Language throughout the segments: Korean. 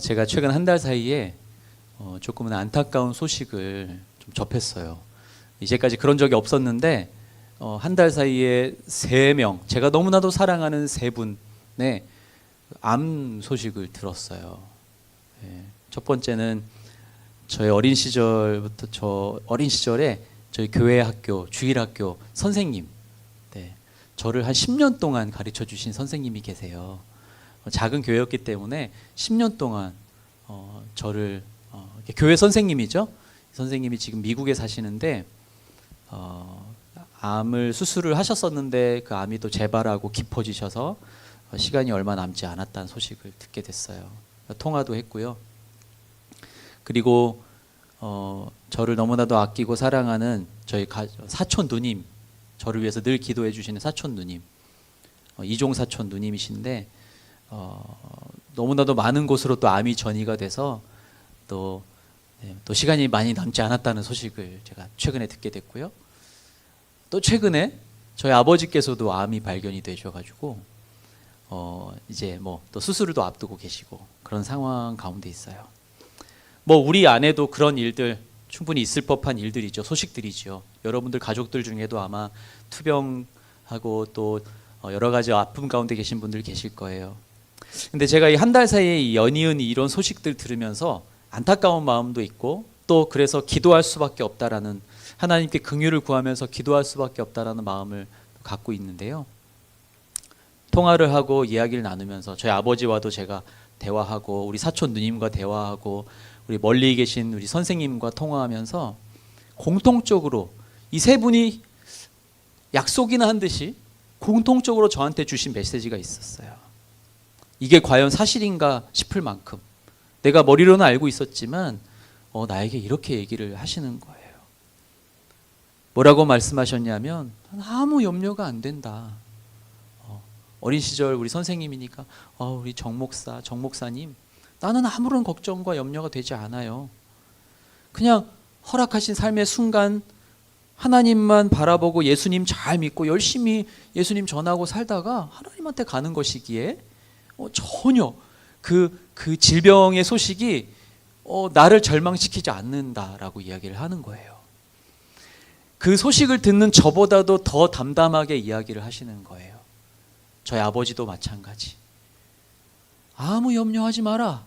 제가 최근 한 달 사이에 조금은 안타까운 소식을 좀 접했어요. 이제까지 그런 적이 없었는데 한 달 사이에 3명, 제가 너무나도 사랑하는 3분의 암 소식을 들었어요. 첫 번째는 저희 어린 시절부터 어린 시절에 저희 교회 학교, 주일학교 선생님, 저를 한 10년 동안 가르쳐 주신 선생님이 계세요. 작은 교회였기 때문에 10년 동안 저를 교회 선생님이죠. 선생님이 지금 미국에 사시는데 암을 수술을 하셨었는데 그 암이 또 재발하고 깊어지셔서 시간이 얼마 남지 않았다는 소식을 듣게 됐어요. 통화도 했고요. 그리고 저를 너무나도 아끼고 사랑하는 저희 사촌 누님, 저를 위해서 늘 기도해 주시는 사촌 누님, 이종 사촌 누님이신데 너무나도 많은 곳으로 또 암이 전이가 돼서 또 시간이 많이 남지 않았다는 소식을 제가 최근에 듣게 됐고요. 또 최근에 저희 아버지께서도 암이 발견이 되셔가지고 이제 또 수술을 또 앞두고 계시고 그런 상황 가운데 있어요. 우리 안에도 그런 일들 충분히 있을 법한 일들이죠. 소식들이죠. 여러분들 가족들 중에도 아마 투병하고 또 여러 가지 아픔 가운데 계신 분들 계실 거예요. 근데 제가 이 한 달 사이에 연이은 이런 소식들 들으면서 안타까운 마음도 있고 또 그래서 기도할 수밖에 없다라는, 하나님께 긍휼을 구하면서 기도할 수밖에 없다라는 마음을 갖고 있는데요. 통화를 하고 이야기를 나누면서 저희 아버지와도 제가 대화하고 우리 사촌 누님과 대화하고 우리 멀리 계신 우리 선생님과 통화하면서 공통적으로 이 3분이 약속이나 한 듯이 공통적으로 저한테 주신 메시지가 있었어요. 이게 과연 사실인가 싶을 만큼 내가 머리로는 알고 있었지만 나에게 이렇게 얘기를 하시는 거예요. 뭐라고 말씀하셨냐면 아무 염려가 안 된다. 어린 시절 우리 선생님이니까 우리 정 목사님, 나는 아무런 걱정과 염려가 되지 않아요. 그냥 허락하신 삶의 순간 하나님만 바라보고 예수님 잘 믿고 열심히 예수님 전하고 살다가 하나님한테 가는 것이기에 전혀 그 질병의 소식이 나를 절망시키지 않는다라고 이야기를 하는 거예요. 그 소식을 듣는 저보다도 더 담담하게 이야기를 하시는 거예요. 저희 아버지도 마찬가지. 아무 염려하지 마라.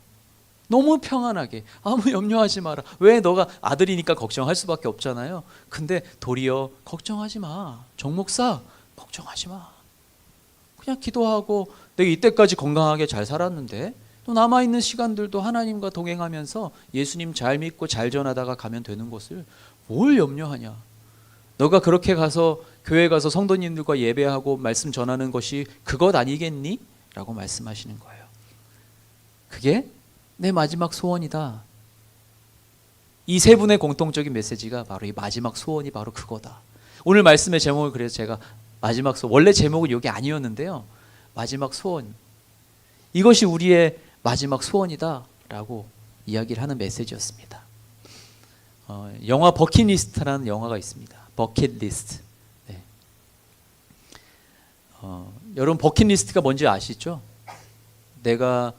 너무 평안하게 아무 염려하지 마라. 왜? 너가 아들이니까 걱정할 수밖에 없잖아요. 근데 도리어 걱정하지 마. 정 목사 걱정하지 마. 그냥 기도하고 내가 이때까지 건강하게 잘 살았는데 또 남아있는 시간들도 하나님과 동행하면서 예수님 잘 믿고 잘 전하다가 가면 되는 것을 뭘 염려하냐. 너가 그렇게 가서 교회 가서 성도님들과 예배하고 말씀 전하는 것이 그것 아니겠니? 라고 말씀하시는 거예요. 그게 내 마지막 소원이다. 이 3분의 공통적인 메시지가 바로 이 마지막 소원이 바로 그거다. 오늘 말씀의 제목을 그래서 제가 마지막 소원, 원래 제목은 이게 아니었는데요. 마지막 소원, 이것이 우리의 마지막 소원이다 라고 이야기를 하는 메시지였습니다. 영화 버킷리스트라는 영화가 있습니다. 버킷리스트. 여러분 버킷리스트가 뭔지 아시죠? 내가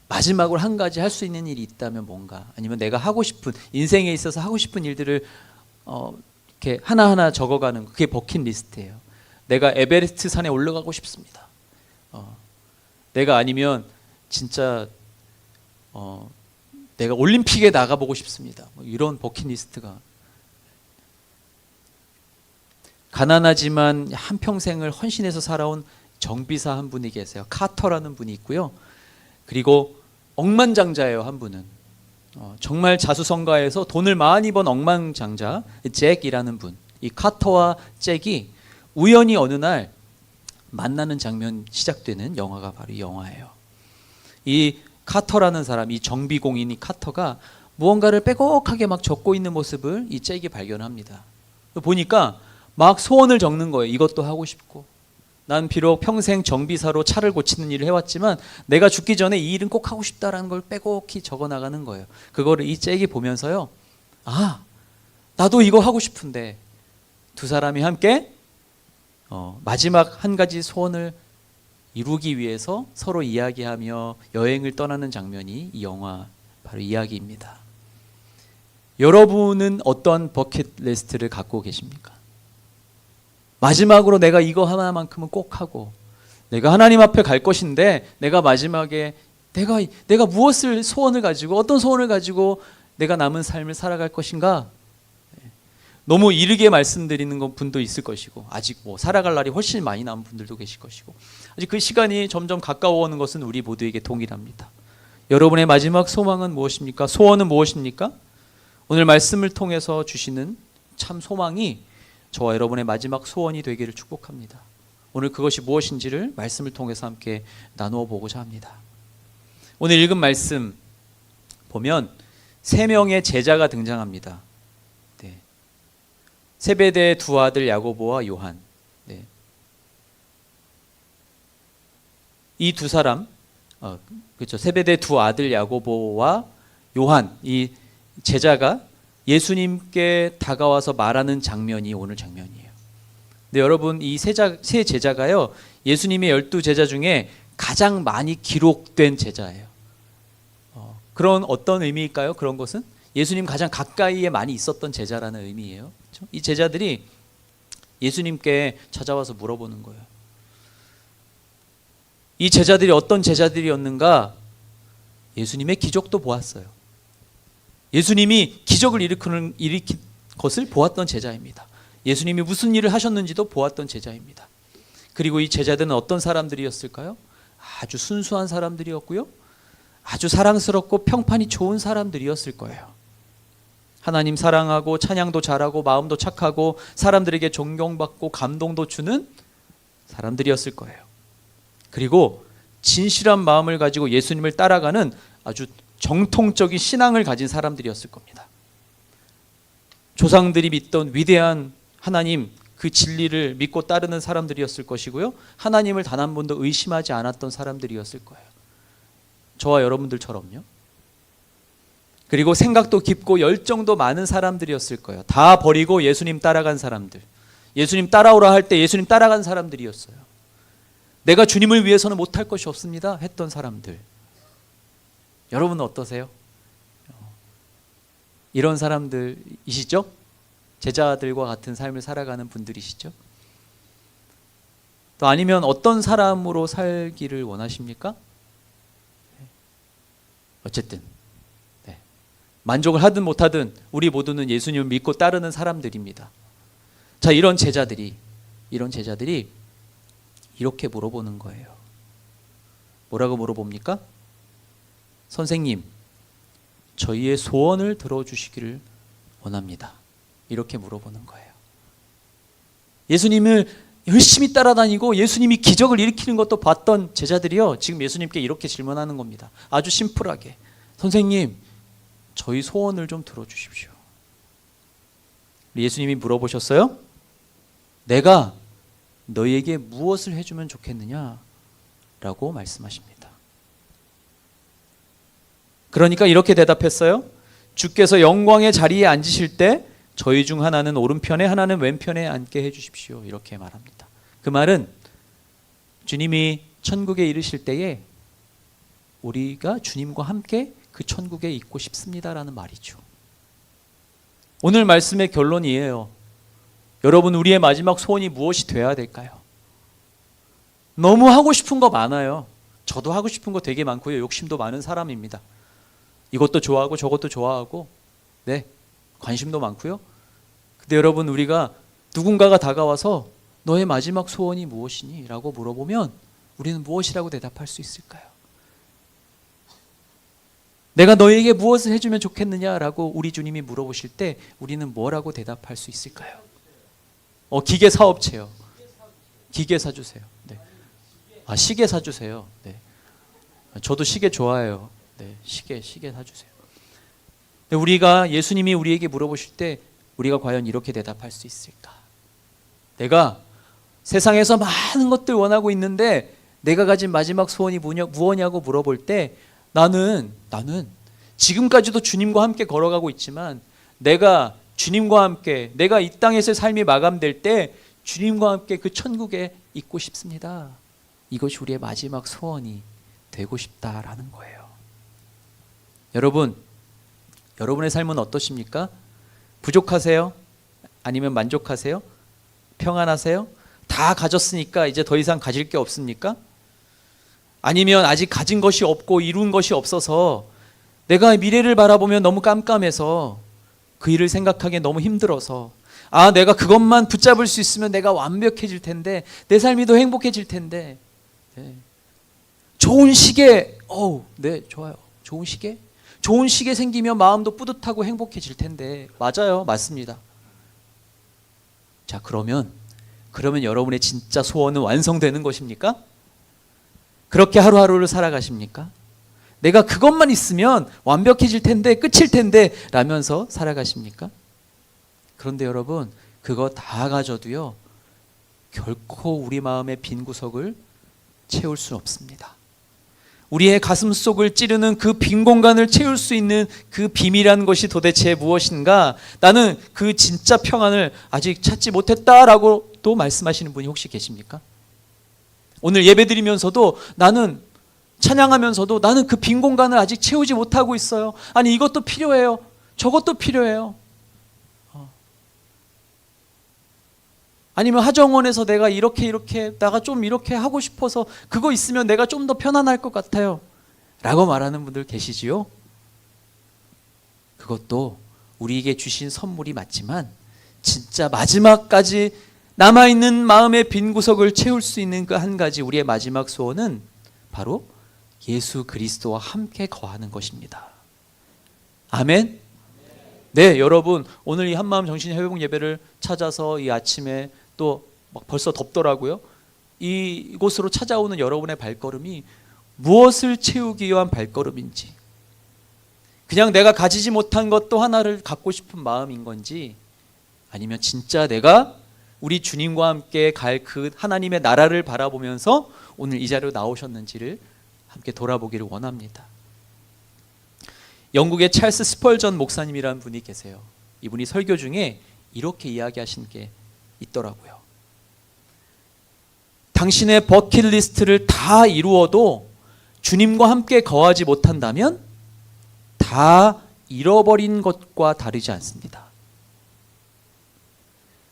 마지막으로 한 가지 할 수 있는 일이 있다면 뭔가, 아니면 내가 하고 싶은, 인생에 있어서 하고 싶은 일들을 이렇게 하나하나 적어가는, 그게 버킷리스트예요. 내가 에베레스트 산에 올라가고 싶습니다. 내가 아니면 진짜 내가 올림픽에 나가보고 싶습니다. 이런 버킷리스트가. 가난하지만 한평생을 헌신해서 살아온 정비사 한 분이 계세요. 카터라는 분이 있고요. 그리고 억만장자예요. 한 분은 정말 자수성가해서 돈을 많이 번 억만장자 잭이라는 분. 이 카터와 잭이 우연히 어느 날 만나는 장면 시작되는 영화가 바로 이 영화예요. 이 카터라는 사람, 이 정비공인 이 카터가 무언가를 빼곡하게 막 적고 있는 모습을 이 잭이 발견합니다. 보니까 막 소원을 적는 거예요. 이것도 하고 싶고, 난 비록 평생 정비사로 차를 고치는 일을 해왔지만 내가 죽기 전에 이 일은 꼭 하고 싶다라는 걸 빼곡히 적어나가는 거예요. 그거를 이 잭이 보면서요, 나도 이거 하고 싶은데. 두 사람이 함께 마지막 한 가지 소원을 이루기 위해서 서로 이야기하며 여행을 떠나는 장면이 이 영화 바로 이야기입니다. 여러분은 어떤 버킷리스트를 갖고 계십니까? 마지막으로 내가 이거 하나만큼은 꼭 하고 내가 하나님 앞에 갈 것인데 내가 마지막에 내가 무엇을 소원을 가지고 어떤 소원을 가지고 내가 남은 삶을 살아갈 것인가? 너무 이르게 말씀드리는 분도 있을 것이고 아직 살아갈 날이 훨씬 많이 남은 분들도 계실 것이고 아직 그 시간이 점점 가까워오는 것은 우리 모두에게 동일합니다. 여러분의 마지막 소망은 무엇입니까? 소원은 무엇입니까? 오늘 말씀을 통해서 주시는 참 소망이 저와 여러분의 마지막 소원이 되기를 축복합니다. 오늘 그것이 무엇인지를 말씀을 통해서 함께 나누어 보고자 합니다. 오늘 읽은 말씀 보면 3명의 제자가 등장합니다. 네. 세베대의 두 아들 야고보와 요한. 네. 이 두 사람, 그렇죠. 세베대의 두 아들 야고보와 요한, 이 제자가 예수님께 다가와서 말하는 장면이 오늘 장면이에요. 근데 여러분 이 세 제자가요 예수님의 12제자 중에 가장 많이 기록된 제자예요. 그런 어떤 의미일까요? 그런 것은 예수님 가장 가까이에 많이 있었던 제자라는 의미예요. 그렇죠? 이 제자들이 예수님께 찾아와서 물어보는 거예요. 이 제자들이 어떤 제자들이었는가? 예수님의 기적도 보았어요. 예수님이 기적을 일으킨 것을 보았던 제자입니다. 예수님이 무슨 일을 하셨는지도 보았던 제자입니다. 그리고 이 제자들은 어떤 사람들이었을까요? 아주 순수한 사람들이었고요. 아주 사랑스럽고 평판이 좋은 사람들이었을 거예요. 하나님 사랑하고 찬양도 잘하고 마음도 착하고 사람들에게 존경받고 감동도 주는 사람들이었을 거예요. 그리고 진실한 마음을 가지고 예수님을 따라가는 아주 정통적인 신앙을 가진 사람들이었을 겁니다. 조상들이 믿던 위대한 하나님, 그 진리를 믿고 따르는 사람들이었을 것이고요. 하나님을 단 한 번도 의심하지 않았던 사람들이었을 거예요. 저와 여러분들처럼요. 그리고 생각도 깊고 열정도 많은 사람들이었을 거예요. 다 버리고 예수님 따라간 사람들. 예수님 따라오라 할 때 예수님 따라간 사람들이었어요. 내가 주님을 위해서는 못할 것이 없습니다 했던 사람들. 여러분은 어떠세요? 이런 사람들이시죠? 제자들과 같은 삶을 살아가는 분들이시죠? 또 아니면 어떤 사람으로 살기를 원하십니까? 어쨌든 네. 만족을 하든 못하든 우리 모두는 예수님을 믿고 따르는 사람들입니다. 자, 이런 제자들이 이렇게 물어보는 거예요. 뭐라고 물어봅니까? 선생님, 저희의 소원을 들어주시기를 원합니다. 이렇게 물어보는 거예요. 예수님을 열심히 따라다니고 예수님이 기적을 일으키는 것도 봤던 제자들이요, 지금 예수님께 이렇게 질문하는 겁니다. 아주 심플하게. 선생님, 저희 소원을 좀 들어주십시오. 예수님이 물어보셨어요? 내가 너희에게 무엇을 해주면 좋겠느냐? 라고 말씀하십니다. 그러니까 이렇게 대답했어요. 주께서 영광의 자리에 앉으실 때 저희 중 하나는 오른편에 하나는 왼편에 앉게 해주십시오. 이렇게 말합니다. 그 말은 주님이 천국에 이르실 때에 우리가 주님과 함께 그 천국에 있고 싶습니다라는 말이죠. 오늘 말씀의 결론이에요. 여러분, 우리의 마지막 소원이 무엇이 되어야 될까요? 너무 하고 싶은 거 많아요. 저도 하고 싶은 거 되게 많고요. 욕심도 많은 사람입니다. 이것도 좋아하고 저것도 좋아하고 네, 관심도 많고요. 근데 여러분, 우리가 누군가가 다가와서 너의 마지막 소원이 무엇이니? 라고 물어보면 우리는 무엇이라고 대답할 수 있을까요? 내가 너에게 무엇을 해주면 좋겠느냐라고 우리 주님이 물어보실 때 우리는 뭐라고 대답할 수 있을까요? 기계 사업체요. 기계 사주세요. 네. 시계 사주세요. 네. 저도 시계 좋아해요. 네, 시계 사주세요. 근데 우리가 예수님이 우리에게 물어보실 때 우리가 과연 이렇게 대답할 수 있을까? 내가 세상에서 많은 것들 원하고 있는데 내가 가진 마지막 소원이 무엇냐고 물어볼 때 나는 지금까지도 주님과 함께 걸어가고 있지만 내가 주님과 함께 내가 이 땅에서의 삶이 마감될 때 주님과 함께 그 천국에 있고 싶습니다. 이것이 우리의 마지막 소원이 되고 싶다라는 거예요. 여러분, 여러분의 삶은 어떠십니까? 부족하세요? 아니면 만족하세요? 평안하세요? 다 가졌으니까 이제 더 이상 가질 게 없습니까? 아니면 아직 가진 것이 없고 이룬 것이 없어서 내가 미래를 바라보면 너무 깜깜해서 그 일을 생각하기에 너무 힘들어서 내가 그것만 붙잡을 수 있으면 내가 완벽해질 텐데 내 삶이 더 행복해질 텐데 좋은 시계 네 좋아요. 좋은 시계? 좋은 시계 생기면 마음도 뿌듯하고 행복해질 텐데 맞아요. 맞습니다. 자 그러면 여러분의 진짜 소원은 완성되는 것입니까? 그렇게 하루하루를 살아가십니까? 내가 그것만 있으면 완벽해질 텐데 끝일 텐데 라면서 살아가십니까? 그런데 여러분 그거 다 가져도요 결코 우리 마음의 빈 구석을 채울 수 없습니다. 우리의 가슴 속을 찌르는 그 빈 공간을 채울 수 있는 그 비밀이라는 것이 도대체 무엇인가? 나는 그 진짜 평안을 아직 찾지 못했다라고 또 말씀하시는 분이 혹시 계십니까? 오늘 예배드리면서도 나는 찬양하면서도 나는 그 빈 공간을 아직 채우지 못하고 있어요. 아니 이것도 필요해요. 저것도 필요해요. 아니면 하정원에서 내가 이렇게 내가 좀 이렇게 하고 싶어서 그거 있으면 내가 좀 더 편안할 것 같아요 라고 말하는 분들 계시지요? 그것도 우리에게 주신 선물이 맞지만 진짜 마지막까지 남아있는 마음의 빈 구석을 채울 수 있는 그 한 가지 우리의 마지막 소원은 바로 예수 그리스도와 함께 거하는 것입니다. 아멘? 네, 여러분 오늘 이 한마음 정신 회복 예배를 찾아서 이 아침에 또 막 벌써 덥더라고요. 이곳으로 찾아오는 여러분의 발걸음이 무엇을 채우기 위한 발걸음인지, 그냥 내가 가지지 못한 것도 하나를 갖고 싶은 마음인 건지, 아니면 진짜 내가 우리 주님과 함께 갈 그 하나님의 나라를 바라보면서 오늘 이 자리로 나오셨는지를 함께 돌아보기를 원합니다. 영국의 찰스 스펄전 목사님이라는 분이 계세요. 이분이 설교 중에 이렇게 이야기하신 게 있더라고요. 당신의 버킷리스트를 다 이루어도 주님과 함께 거하지 못한다면 다 잃어버린 것과 다르지 않습니다.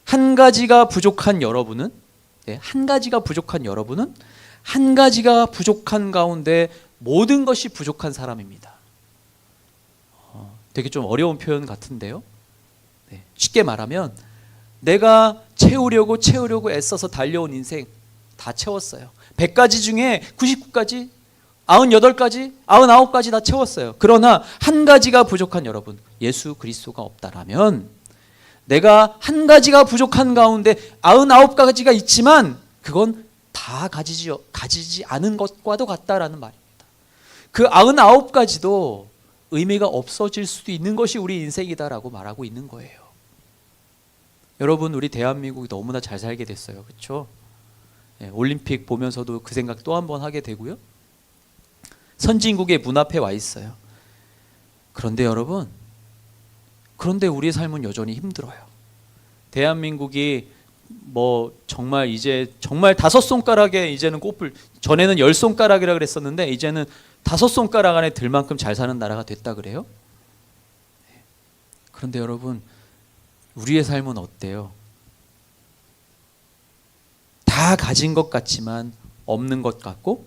한 가지가 부족한 여러분은 한 가지가 부족한 가운데 모든 것이 부족한 사람입니다. 되게 좀 어려운 표현 같은데요. 쉽게 말하면 내가 채우려고 애써서 달려온 인생 다 채웠어요. 100가지 중에 99가지, 98가지, 99가지 다 채웠어요. 그러나 한 가지가 부족한 여러분, 예수 그리스도가 없다라면 내가 한 가지가 부족한 가운데 99가지가 있지만 그건 다 가지지 않은 것과도 같다라는 말입니다. 그 99가지도 의미가 없어질 수도 있는 것이 우리 인생이다라고 말하고 있는 거예요. 여러분 우리 대한민국이 너무나 잘 살게 됐어요. 그렇죠? 올림픽 보면서도 그 생각 또 한 번 하게 되고요. 선진국의 문 앞에 와 있어요. 그런데 여러분, 그런데 우리의 삶은 여전히 힘들어요. 대한민국이 정말 이제 정말 5손가락에 이제는 꼽을, 전에는 10손가락이라 그랬었는데 이제는 5손가락 안에 들 만큼 잘 사는 나라가 됐다 그래요. 그런데 여러분 우리의 삶은 어때요? 다 가진 것 같지만 없는 것 같고,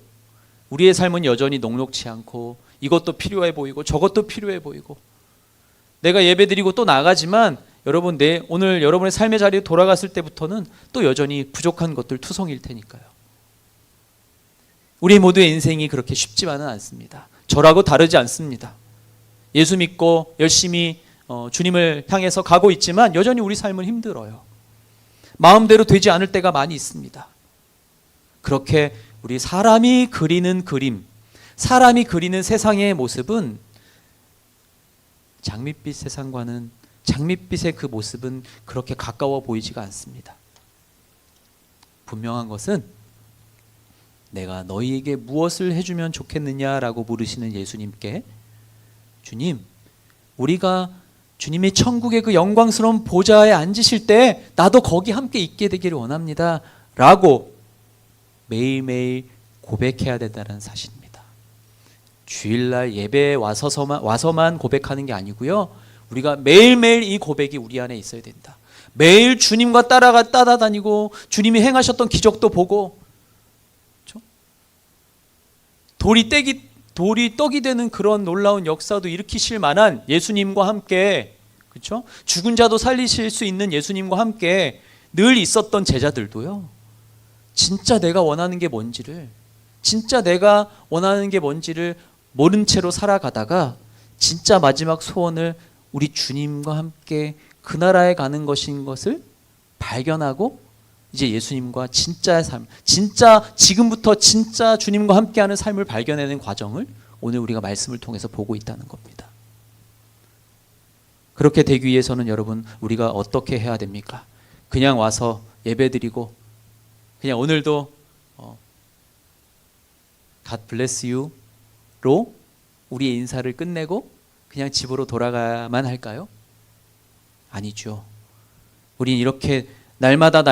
우리의 삶은 여전히 녹록치 않고 이것도 필요해 보이고 저것도 필요해 보이고, 내가 예배드리고 또 나가지만 여러분 오늘 여러분의 삶의 자리에 돌아갔을 때부터는 또 여전히 부족한 것들 투성일 테니까요. 우리 모두의 인생이 그렇게 쉽지만은 않습니다. 저라고 다르지 않습니다. 예수 믿고 열심히 주님을 향해서 가고 있지만 여전히 우리 삶은 힘들어요. 마음대로 되지 않을 때가 많이 있습니다. 그렇게 우리 사람이 그리는 그림, 사람이 그리는 세상의 모습은 장밋빛 세상과는, 장밋빛의 그 모습은 그렇게 가까워 보이지가 않습니다. 분명한 것은 내가 너희에게 무엇을 해주면 좋겠느냐라고 물으시는 예수님께, 주님, 우리가 주님이 천국의 그 영광스러운 보좌에 앉으실 때 나도 거기 함께 있게 되기를 원합니다 라고 매일매일 고백해야 된다는 사실입니다. 주일날 예배에 와서만 고백하는 게 아니고요. 우리가 매일매일 이 고백이 우리 안에 있어야 된다. 매일 주님과 따라다니고 주님이 행하셨던 기적도 보고, 그렇죠? 돌이 떡이 되는 그런 놀라운 역사도 일으키실 만한 예수님과 함께, 그렇죠? 죽은 자도 살리실 수 있는 예수님과 함께 늘 있었던 제자들도요. 진짜 내가 원하는 게 뭔지를 모른 채로 살아가다가 진짜 마지막 소원을 우리 주님과 함께 그 나라에 가는 것인 것을 발견하고 이제 예수님과 진짜의 삶, 진짜 지금부터 진짜 주님과 함께하는 삶을 발견하는 과정을 오늘 우리가 말씀을 통해서 보고 있다는 겁니다. 그렇게 되기 위해서는 여러분, 우리가 어떻게 해야 됩니까? 그냥 와서 예배드리고 그냥 오늘도 God bless you로 우리의 인사를 끝내고 그냥 집으로 돌아가야만 할까요? 아니죠. 우린 이렇게 날마다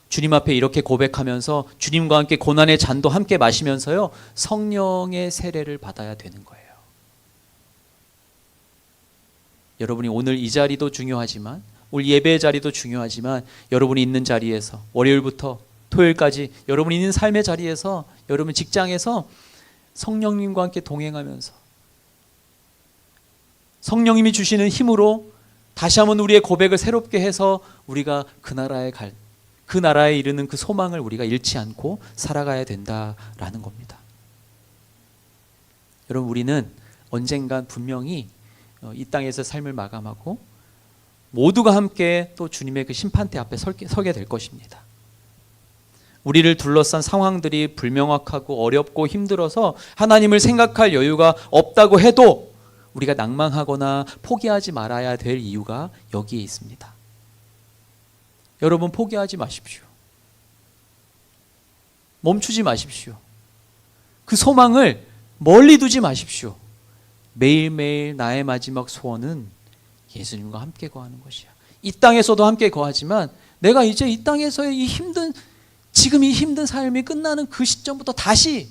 주님 앞에 이렇게 고백하면서 주님과 함께 고난의 잔도 함께 마시면서요, 성령의 세례를 받아야 되는 거예요. 여러분이 오늘 이 자리도 중요하지만, 오늘 예배의 자리도 중요하지만, 여러분이 있는 자리에서 월요일부터 토요일까지 여러분이 있는 삶의 자리에서, 여러분 직장에서 성령님과 함께 동행하면서 성령님이 주시는 힘으로 다시 한번 우리의 고백을 새롭게 해서 우리가 그 나라에 이르는 그 소망을 우리가 잃지 않고 살아가야 된다라는 겁니다. 여러분, 우리는 언젠간 분명히 이 땅에서 삶을 마감하고 모두가 함께 또 주님의 그 심판대 앞에 서게 될 것입니다. 우리를 둘러싼 상황들이 불명확하고 어렵고 힘들어서 하나님을 생각할 여유가 없다고 해도 우리가 낭망하거나 포기하지 말아야 될 이유가 여기에 있습니다. 여러분, 포기하지 마십시오. 멈추지 마십시오. 그 소망을 멀리 두지 마십시오. 매일매일 나의 마지막 소원은 예수님과 함께 거하는 것이야. 이 땅에서도 함께 거하지만 내가 이제 이 땅에서의 지금 이 힘든 삶이 끝나는 그 시점부터 다시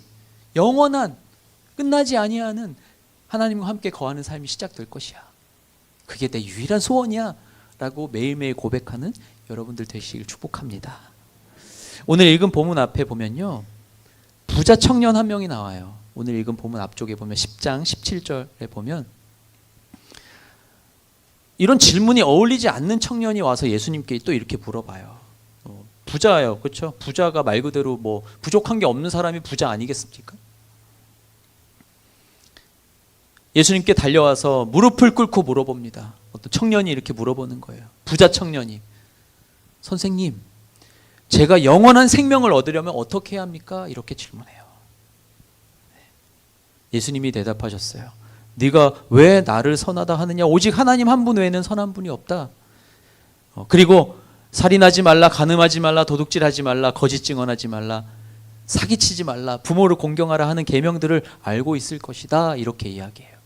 영원한, 끝나지 아니하는 하나님과 함께 거하는 삶이 시작될 것이야. 그게 내 유일한 소원이야 라고 매일매일 고백하는 여러분들 되시길 축복합니다. 오늘 읽은 본문 앞에 보면요, 부자 청년 한 명이 나와요. 오늘 읽은 본문 앞쪽에 보면 10장 17절에 보면 이런 질문이 어울리지 않는 청년이 와서 예수님께 또 이렇게 물어봐요. 부자예요, 그렇죠? 부자가 말 그대로 뭐 부족한 게 없는 사람이 부자 아니겠습니까? 예수님께 달려와서 무릎을 꿇고 물어봅니다. 어떤 청년이 이렇게 물어보는 거예요. 부자 청년이, 선생님, 제가 영원한 생명을 얻으려면 어떻게 해야 합니까? 이렇게 질문해요. 예수님이 대답하셨어요. 네가 왜 나를 선하다 하느냐? 오직 하나님 한 분 외에는 선한 분이 없다. 그리고 살인하지 말라, 간음하지 말라, 도둑질하지 말라, 거짓 증언하지 말라, 사기치지 말라, 부모를 공경하라 하는 계명들을 알고 있을 것이다. 이렇게 이야기해요.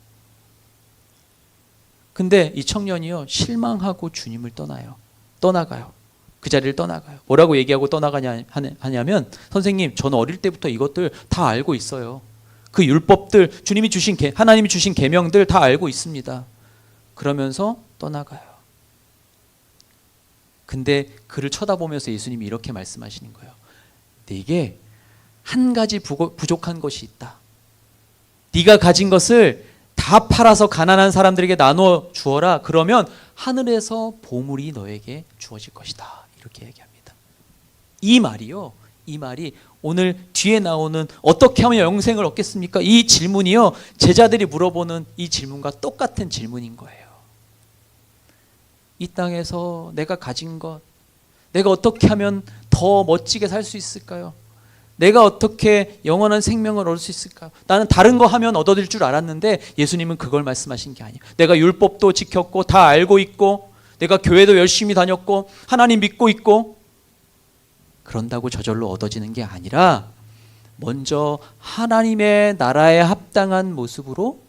근데 이 청년이요, 실망하고 주님을 떠나가요. 그 자리를 떠나가요. 뭐라고 얘기하고 하냐면, 선생님, 저는 어릴 때부터 이것들 다 알고 있어요. 그 율법들, 하나님이 주신 계명들 다 알고 있습니다. 그러면서 떠나가요. 근데 그를 쳐다보면서 예수님이 이렇게 말씀하시는 거예요. 네게 한 가지 부족한 것이 있다. 네가 가진 것을 다 팔아서 가난한 사람들에게 나눠 주어라. 그러면 하늘에서 보물이 너에게 주어질 것이다. 이렇게 얘기합니다. 이 말이 오늘 뒤에 나오는 어떻게 하면 영생을 얻겠습니까? 이 질문이요, 제자들이 물어보는 이 질문과 똑같은 질문인 거예요. 이 땅에서 내가 가진 것, 내가 어떻게 하면 더 멋지게 살 수 있을까요? 내가 어떻게 영원한 생명을 얻을 수 있을까요? 나는 다른 거 하면 얻어질 줄 알았는데 예수님은 그걸 말씀하신 게 아니에요. 내가 율법도 지켰고 다 알고 있고 내가 교회도 열심히 다녔고 하나님 믿고 있고 그런다고 저절로 얻어지는 게 아니라 먼저 하나님의 나라에 합당한 모습으로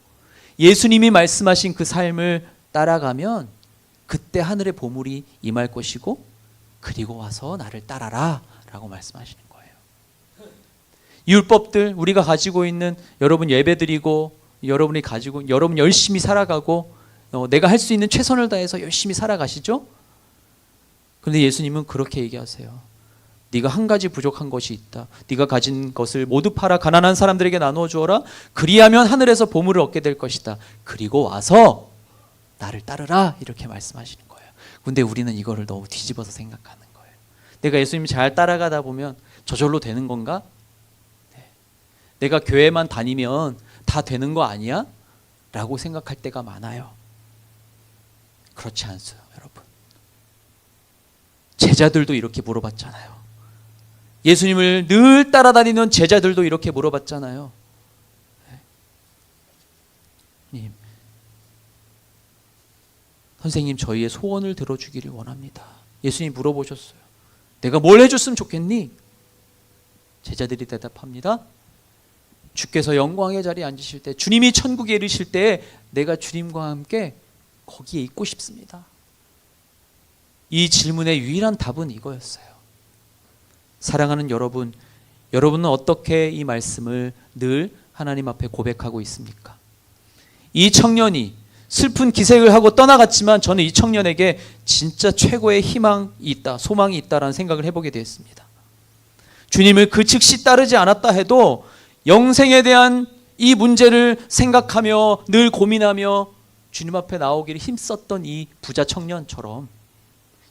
예수님이 말씀하신 그 삶을 따라가면 그때 하늘의 보물이 임할 것이고 그리고 와서 나를 따라라 라고 말씀하시는 거예요. 율법들, 우리가 가지고 있는, 여러분 예배드리고 여러분이 가지고, 여러분 열심히 살아가고 내가 할 수 있는 최선을 다해서 열심히 살아가시죠? 그런데 예수님은 그렇게 얘기하세요. 네가 한 가지 부족한 것이 있다. 네가 가진 것을 모두 팔아 가난한 사람들에게 나누어 주어라. 그리하면 하늘에서 보물을 얻게 될 것이다. 그리고 와서 나를 따르라. 이렇게 말씀하시는 거예요. 근데 우리는 이거를 너무 뒤집어서 생각하는 거예요. 내가 예수님 잘 따라가다 보면 저절로 되는 건가? 네. 내가 교회만 다니면 다 되는 거 아니야? 라고 생각할 때가 많아요. 그렇지 않아요, 여러분. 제자들도 이렇게 물어봤잖아요. 예수님을 늘 따라다니는 제자들도 이렇게 물어봤잖아요. 네. 선생님, 저희의 소원을 들어주기를 원합니다. 예수님이 물어보셨어요. 내가 뭘 해줬으면 좋겠니? 제자들이 대답합니다. 주께서 영광의 자리에 앉으실 때, 주님이 천국에 이르실 때 내가 주님과 함께 거기에 있고 싶습니다. 이 질문의 유일한 답은 이거였어요. 사랑하는 여러분, 여러분은 어떻게 이 말씀을 늘 하나님 앞에 고백하고 있습니까? 이 청년이 슬픈 기색을 하고 떠나갔지만 저는 이 청년에게 진짜 최고의 희망이 있다, 소망이 있다라는 생각을 해보게 되었습니다. 주님을 그 즉시 따르지 않았다 해도 영생에 대한 이 문제를 생각하며 늘 고민하며 주님 앞에 나오기를 힘썼던 이 부자 청년처럼,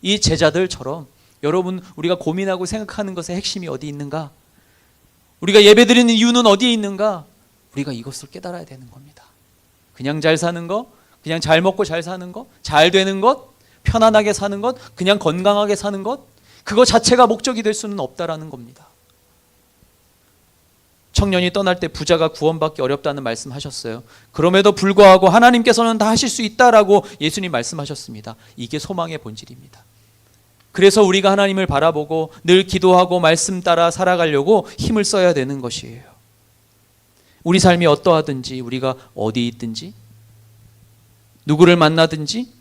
이 제자들처럼 여러분, 우리가 고민하고 생각하는 것의 핵심이 어디 있는가? 우리가 예배드리는 이유는 어디에 있는가? 우리가 이것을 깨달아야 되는 겁니다. 그냥 잘 사는 거, 그냥 잘 먹고 잘 사는 것, 잘 되는 것, 편안하게 사는 것, 그냥 건강하게 사는 것, 그거 자체가 목적이 될 수는 없다라는 겁니다. 청년이 떠날 때 부자가 구원받기 어렵다는 말씀하셨어요. 그럼에도 불구하고 하나님께서는 다 하실 수 있다라고 예수님 말씀하셨습니다. 이게 소망의 본질입니다. 그래서 우리가 하나님을 바라보고 늘 기도하고 말씀 따라 살아가려고 힘을 써야 되는 것이에요. 우리 삶이 어떠하든지, 우리가 어디 있든지, 누구를 만나든지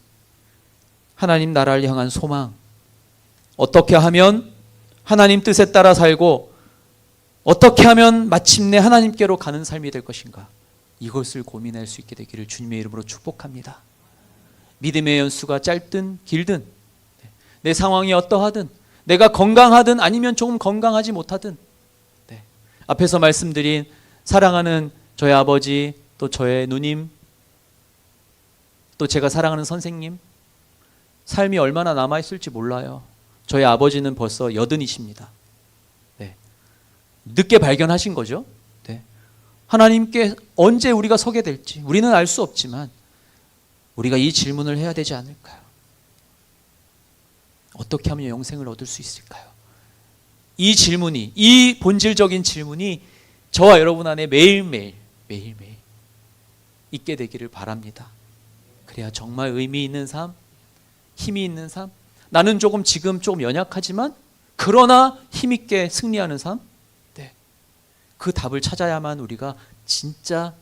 하나님 나라를 향한 소망, 어떻게 하면 하나님 뜻에 따라 살고 어떻게 하면 마침내 하나님께로 가는 삶이 될 것인가, 이것을 고민할 수 있게 되기를 주님의 이름으로 축복합니다. 믿음의 연수가 짧든 길든, 내 상황이 어떠하든, 내가 건강하든 아니면 조금 건강하지 못하든, 앞에서 말씀드린 사랑하는 저의 아버지, 또 저의 누님, 또 제가 사랑하는 선생님, 삶이 얼마나 남아있을지 몰라요. 저희 아버지는 벌써 80이십니다. 늦게 발견하신 거죠. 하나님께 언제 우리가 서게 될지 우리는 알 수 없지만 우리가 이 질문을 해야 되지 않을까요? 어떻게 하면 영생을 얻을 수 있을까요? 이 질문이, 이 본질적인 질문이 저와 여러분 안에 매일매일 있게 되기를 바랍니다. 그래야 정말 의미 있는 삶, 힘이 있는 삶, 나는 지금 조금 연약하지만 그러나 힘있게 승리하는 삶, 그 답을 찾아야만 우리가 진짜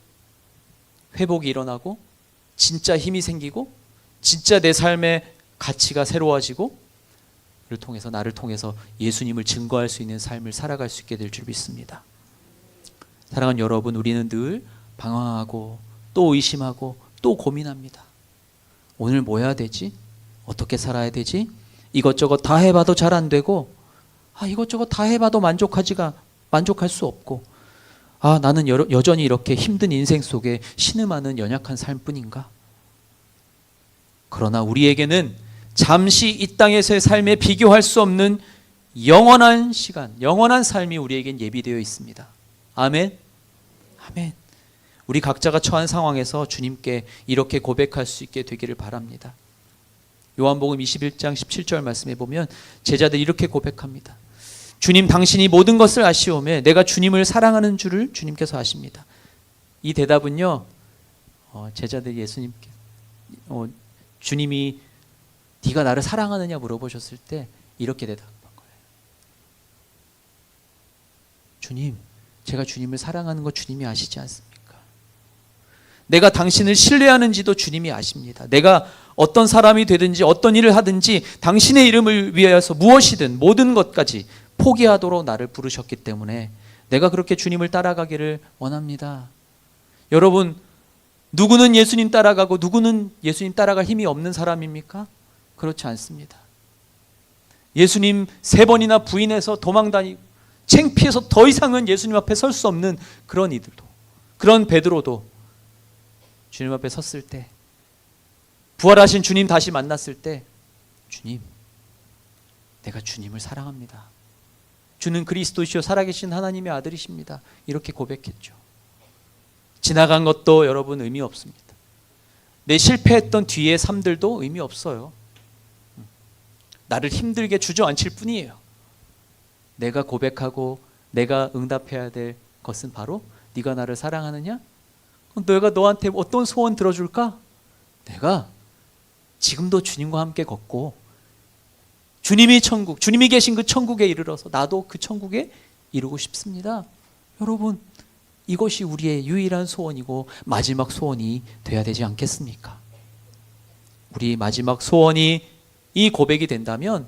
회복이 일어나고 진짜 힘이 생기고 진짜 내 삶의 가치가 새로워지고 나를 통해서 예수님을 증거할 수 있는 삶을 살아갈 수 있게 될 줄 믿습니다. 사랑하는 여러분, 우리는 늘 방황하고 또 의심하고 또 고민합니다. 오늘 뭐 해야 되지? 어떻게 살아야 되지? 이것저것 다 해봐도 잘 안 되고, 이것저것 다 해봐도 만족할 수 없고, 나는 여전히 이렇게 힘든 인생 속에 신음하는 연약한 삶뿐인가? 그러나 우리에게는 잠시 이 땅에서의 삶에 비교할 수 없는 영원한 시간, 영원한 삶이 우리에겐 예비되어 있습니다. 아멘. 아멘. 우리 각자가 처한 상황에서 주님께 이렇게 고백할 수 있게 되기를 바랍니다. 요한복음 21장 17절 말씀에 보면 제자들이 이렇게 고백합니다. 주님, 당신이 모든 것을 아시오매 내가 주님을 사랑하는 줄을 주님께서 아십니다. 이 대답은요, 제자들이 예수님께 주님이 네가 나를 사랑하느냐 물어보셨을 때 이렇게 대답한 거예요. 주님, 제가 주님을 사랑하는 거 주님이 아시지 않습니까? 내가 당신을 신뢰하는지도 주님이 아십니다. 내가 어떤 사람이 되든지 어떤 일을 하든지 당신의 이름을 위하여서 무엇이든 모든 것까지 포기하도록 나를 부르셨기 때문에 내가 그렇게 주님을 따라가기를 원합니다. 여러분, 누구는 예수님 따라가고 누구는 예수님 따라갈 힘이 없는 사람입니까? 그렇지 않습니다. 예수님 3번이나 부인해서 도망다니고 창피해서 더 이상은 예수님 앞에 설 수 없는 그런 이들도, 그런 베드로도 주님 앞에 섰을 때, 부활하신 주님 다시 만났을 때, 주님, 내가 주님을 사랑합니다. 주는 그리스도시요 살아계신 하나님의 아들이십니다. 이렇게 고백했죠. 지나간 것도 여러분 의미 없습니다. 내 실패했던 뒤의 삶들도 의미 없어요. 나를 힘들게 주저앉힐 뿐이에요. 내가 고백하고 내가 응답해야 될 것은 바로 네가 나를 사랑하느냐? 내가 너한테 어떤 소원 들어줄까? 내가 지금도 주님과 함께 걷고 주님이 천국, 주님이 계신 그 천국에 이르러서 나도 그 천국에 이루고 싶습니다. 여러분, 이것이 우리의 유일한 소원이고 마지막 소원이 돼야 되지 않겠습니까? 우리 마지막 소원이 이 고백이 된다면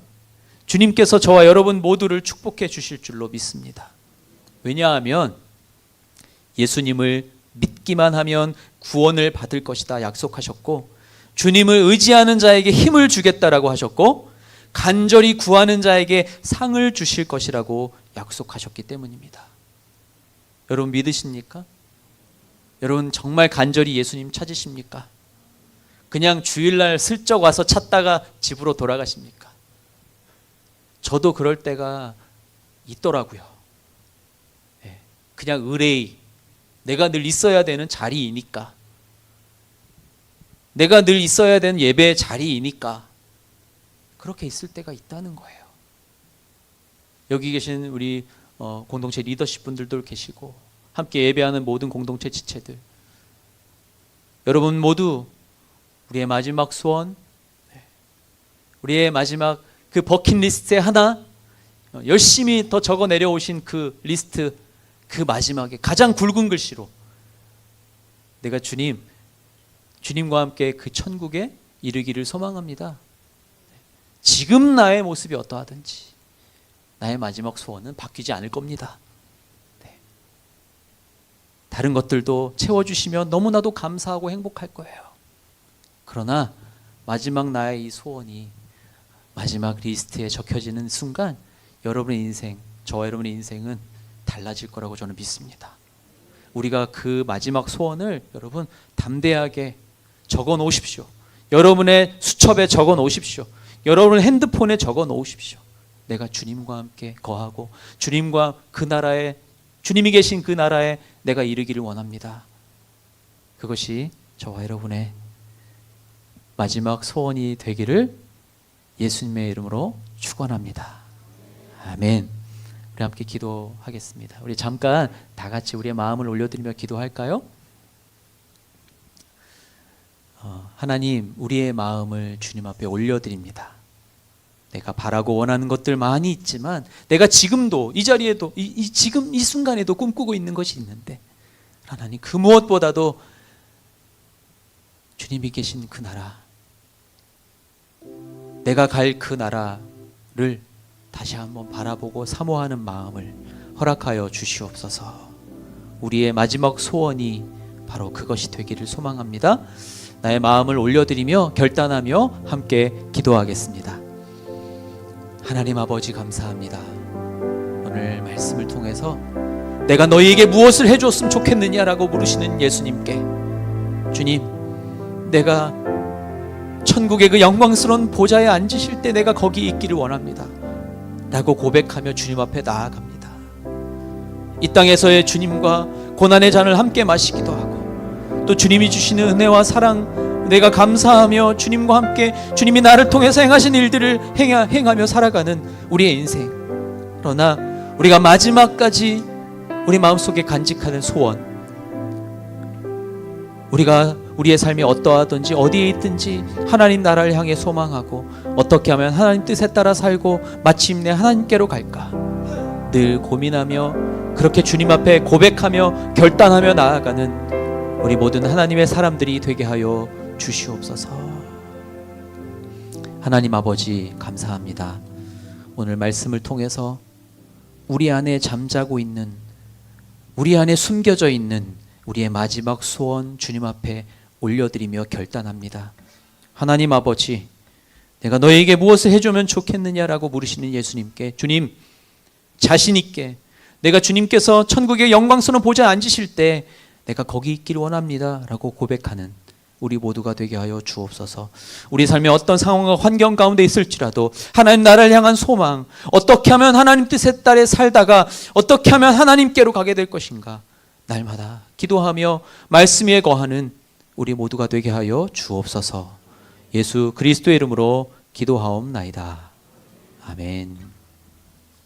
주님께서 저와 여러분 모두를 축복해 주실 줄로 믿습니다. 왜냐하면 예수님을 믿기만 하면 구원을 받을 것이다 약속하셨고, 주님을 의지하는 자에게 힘을 주겠다라고 하셨고, 간절히 구하는 자에게 상을 주실 것이라고 약속하셨기 때문입니다. 여러분 믿으십니까? 여러분 정말 간절히 예수님 찾으십니까? 그냥 주일날 슬쩍 와서 찾다가 집으로 돌아가십니까? 저도 그럴 때가 있더라고요. 그냥 의뢰의, 내가 늘 있어야 되는 자리이니까, 내가 늘 있어야 되는 예배의 자리이니까 그렇게 있을 때가 있다는 거예요. 여기 계신 우리 공동체 리더십 분들도 계시고 함께 예배하는 모든 공동체 지체들, 여러분 모두 우리의 마지막 소원, 우리의 마지막 그 버킷리스트에 하나 열심히 더 적어 내려오신 그 리스트, 그 마지막에 가장 굵은 글씨로 내가 주님과 함께 그 천국에 이르기를 소망합니다. 지금 나의 모습이 어떠하든지 나의 마지막 소원은 바뀌지 않을 겁니다. 다른 것들도 채워주시면 너무나도 감사하고 행복할 거예요. 그러나 마지막 나의 이 소원이 마지막 리스트에 적혀지는 순간 여러분의 인생, 저와 여러분의 인생은 달라질 거라고 저는 믿습니다. 우리가 그 마지막 소원을 여러분 담대하게 적어 놓으십시오. 여러분의 수첩에 적어 놓으십시오. 여러분의 핸드폰에 적어 놓으십시오. 내가 주님과 함께 거하고 주님과 그 나라에, 주님이 계신 그 나라에 내가 이르기를 원합니다. 그것이 저와 여러분의 마지막 소원이 되기를 예수님의 이름으로 축원합니다. 아멘. 우리 함께 기도하겠습니다. 우리 잠깐 다 같이 우리의 마음을 올려드리며 기도할까요? 하나님, 우리의 마음을 주님 앞에 올려드립니다. 내가 바라고 원하는 것들 많이 있지만, 내가 지금도 이 자리에도 지금 이 순간에도 꿈꾸고 있는 것이 있는데, 하나님 그 무엇보다도 주님이 계신 그 나라, 내가 갈 그 나라를 다시 한번 바라보고 사모하는 마음을 허락하여 주시옵소서. 우리의 마지막 소원이 바로 그것이 되기를 소망합니다. 나의 마음을 올려드리며 결단하며 함께 기도하겠습니다. 하나님 아버지 감사합니다. 오늘 말씀을 통해서 내가 너희에게 무엇을 해줬으면 좋겠느냐라고 물으시는 예수님께, 주님, 내가 천국의 그 영광스러운 보좌에 앉으실 때 내가 거기 있기를 원합니다 라고 고백하며 주님 앞에 나아갑니다. 이 땅에서의 주님과 고난의 잔을 함께 마시기도 하고, 또 주님이 주시는 은혜와 사랑 내가 감사하며 주님과 함께 주님이 나를 통해서 행하신 일들을 행하며 살아가는 우리의 인생. 그러나 우리가 마지막까지 우리 마음속에 간직하는 소원, 우리가 우리의 삶이 어떠하든지 어디에 있든지 하나님 나라를 향해 소망하고 어떻게 하면 하나님 뜻에 따라 살고 마침내 하나님께로 갈까 늘 고민하며 그렇게 주님 앞에 고백하며 결단하며 나아가는 우리 모든 하나님의 사람들이 되게 하여 주시옵소서. 하나님 아버지 감사합니다. 오늘 말씀을 통해서 우리 안에 잠자고 있는 우리 안에 숨겨져 있는 우리의 마지막 소원 주님 앞에 올려드리며 결단합니다. 하나님 아버지, 내가 너에게 무엇을 해주면 좋겠느냐라고 물으시는 예수님께 주님, 자신 있게 내가 주님께서 천국의 영광스러운 보좌에 앉으실 때 내가 거기 있기를 원합니다 라고 고백하는 우리 모두가 되게 하여 주옵소서. 우리 삶의 어떤 상황과 환경 가운데 있을지라도 하나님 나라를 향한 소망, 어떻게 하면 하나님 뜻에 따라 살다가 어떻게 하면 하나님께로 가게 될 것인가, 날마다 기도하며 말씀 위에 거하는 우리 모두가 되게 하여 주옵소서. 예수 그리스도의 이름으로 기도하옵나이다. 아멘.